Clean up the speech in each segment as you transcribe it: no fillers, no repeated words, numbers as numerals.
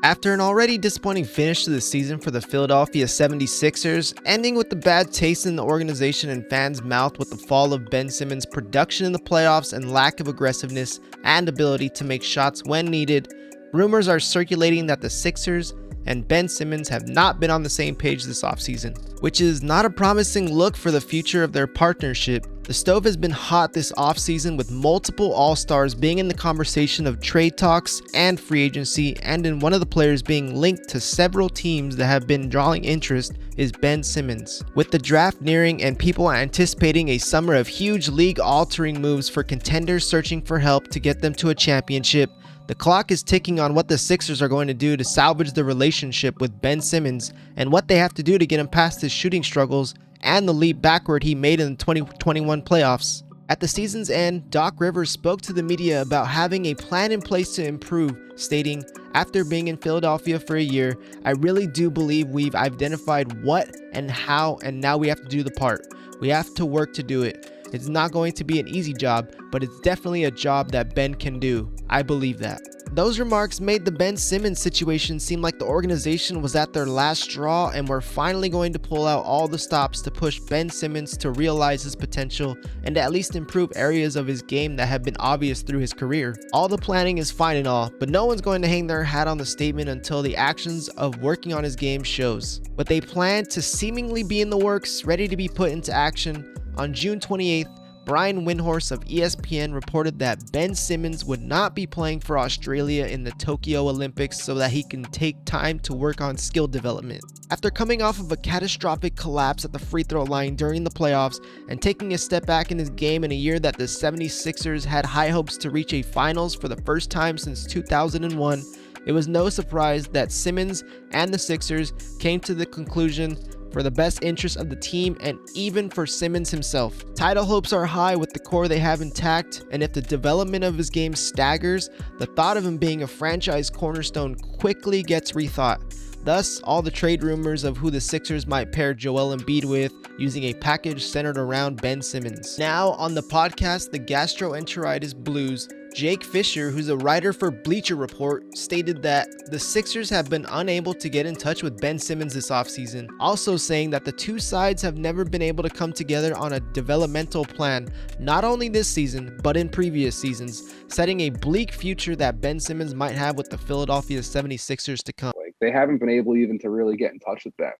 After an already disappointing finish to the season for the Philadelphia 76ers, ending with the bad taste in the organization and fans' mouth with the fall of Ben Simmons' production in the playoffs and lack of aggressiveness and ability to make shots when needed, rumors are circulating that the Sixers and Ben Simmons have not been on the same page this offseason, which is not a promising look for the future of their partnership. The stove has been hot this offseason, with multiple all-stars being in the conversation of trade talks and free agency, and in one of the players being linked to several teams that have been drawing interest is Ben Simmons. With the draft nearing and people anticipating a summer of huge league-altering moves for contenders searching for help to get them to a championship, the clock is ticking on what the Sixers are going to do to salvage the relationship with Ben Simmons and what they have to do to get him past his shooting struggles and the leap backward he made in the 2021 playoffs. At the season's end, Doc Rivers spoke to the media about having a plan in place to improve, stating, "After being in Philadelphia for a year, I really do believe we've identified what and how, and now we have to do the part. We have to work to do it. It's not going to be an easy job, but it's definitely a job that Ben can do. I believe that." Those remarks made the Ben Simmons situation seem like the organization was at their last straw and were finally going to pull out all the stops to push Ben Simmons to realize his potential and to at least improve areas of his game that have been obvious through his career. All the planning is fine and all, but no one's going to hang their hat on the statement until the actions of working on his game shows. With a plan to seemingly be in the works, ready to be put into action, on June 28th, Brian Windhorst of ESPN reported that Ben Simmons would not be playing for Australia in the Tokyo Olympics so that he can take time to work on skill development. After coming off of a catastrophic collapse at the free throw line during the playoffs and taking a step back in his game in a year that the 76ers had high hopes to reach a finals for the first time since 2001, it was no surprise that Simmons and the Sixers came to the conclusion for the best interest of the team and even for Simmons himself. Title hopes are high with the core they have intact, and if the development of his game staggers, the thought of him being a franchise cornerstone quickly gets rethought. Thus, all the trade rumors of who the Sixers might pair Joel Embiid with, using a package centered around Ben Simmons. Now on the podcast, The Gastroenteritis Blues, Jake Fisher, who's a writer for Bleacher Report, stated that the Sixers have been unable to get in touch with Ben Simmons this offseason, also saying that the two sides have never been able to come together on a developmental plan, not only this season, but in previous seasons, setting a bleak future that Ben Simmons might have with the Philadelphia 76ers to come. Like, they haven't been able even to really get in touch with them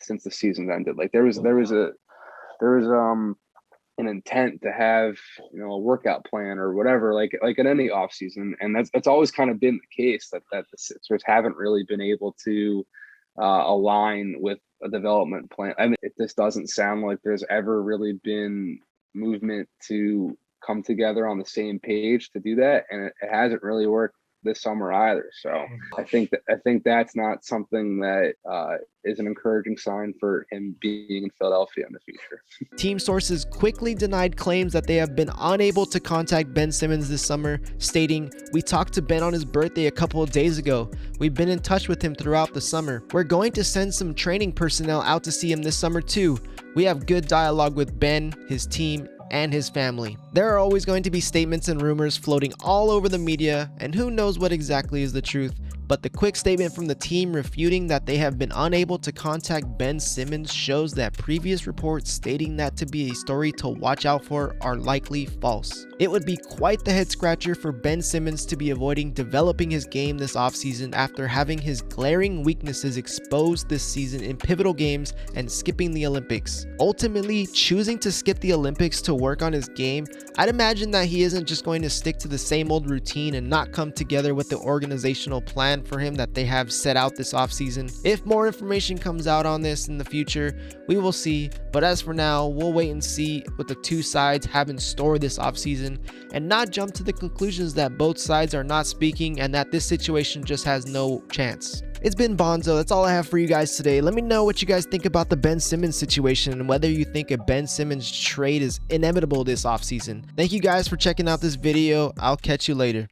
since the season ended. Like there was an intent to have, a workout plan or whatever, like in any off season, and that's always kind of been the case that the Sixers haven't really been able to align with a development plan. I mean, it just doesn't sound like there's ever really been movement to come together on the same page to do that, and it hasn't really worked this summer either. So I think that's not something that is an encouraging sign for him being in Philadelphia in the future. Team sources quickly denied claims that they have been unable to contact Ben Simmons this summer, stating, "We talked to Ben on his birthday a couple of days ago. We've been in touch with him throughout the summer. We're going to send some training personnel out to see him this summer too. We have good dialogue with Ben, his team, and his family." There are always going to be statements and rumors floating all over the media, and who knows what exactly is the truth, but the quick statement from the team refuting that they have been unable to contact Ben Simmons shows that previous reports stating that to be a story to watch out for are likely false. It would be quite the head scratcher for Ben Simmons to be avoiding developing his game this offseason after having his glaring weaknesses exposed this season in pivotal games and skipping the Olympics. Ultimately, choosing to skip the Olympics to work on his game, I'd imagine that he isn't just going to stick to the same old routine and not come together with the organizational plan for him that they have set out this offseason. If more information comes out on this in the future, we will see, but as for now, we'll wait and see what the two sides have in store this offseason and not jump to the conclusions that both sides are not speaking and that this situation just has no chance. It's been Bonzo. That's all I have for you guys today. Let me know what you guys think about the Ben Simmons situation and whether you think a Ben Simmons trade is inevitable this offseason. Thank you guys for checking out this video. I'll catch you later.